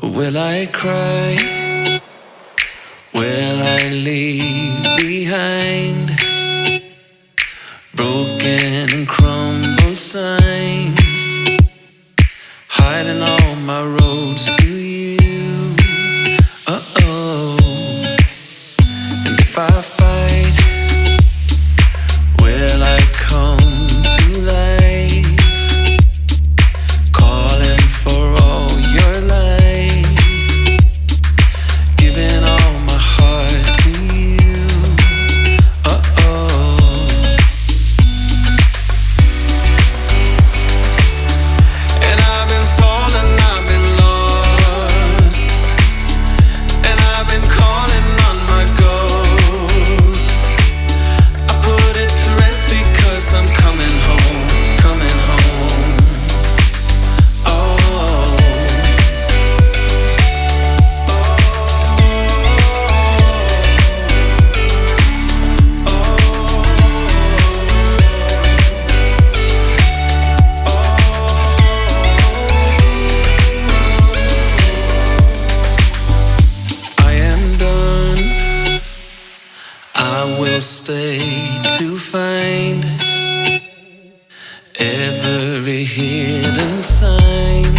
Will I cry? Will I leave behind broken and crumbled signs, hiding all my roads to you? Uh-oh. And if I fight, will I come to life, calling for all your light, giving all my heart to you? Uh-oh. And I've been falling, I've been lost, and I've been calling on my ghost. I put it to rest because I'm coming home, coming home. I am done. I will stay to find every hidden sign,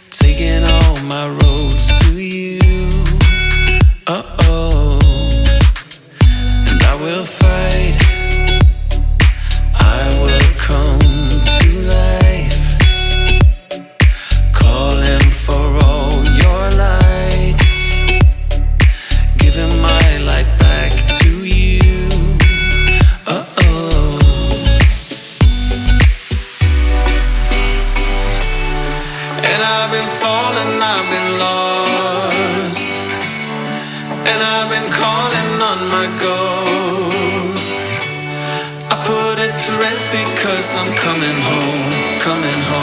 taking all my roads to you. Uh-oh. And I will fight, I will come to life, calling for all your lights, giving my light back to you. Uh-oh. And I've been falling, I've been lost, and I've been calling on my ghost. I put it to rest because I'm coming home, coming home.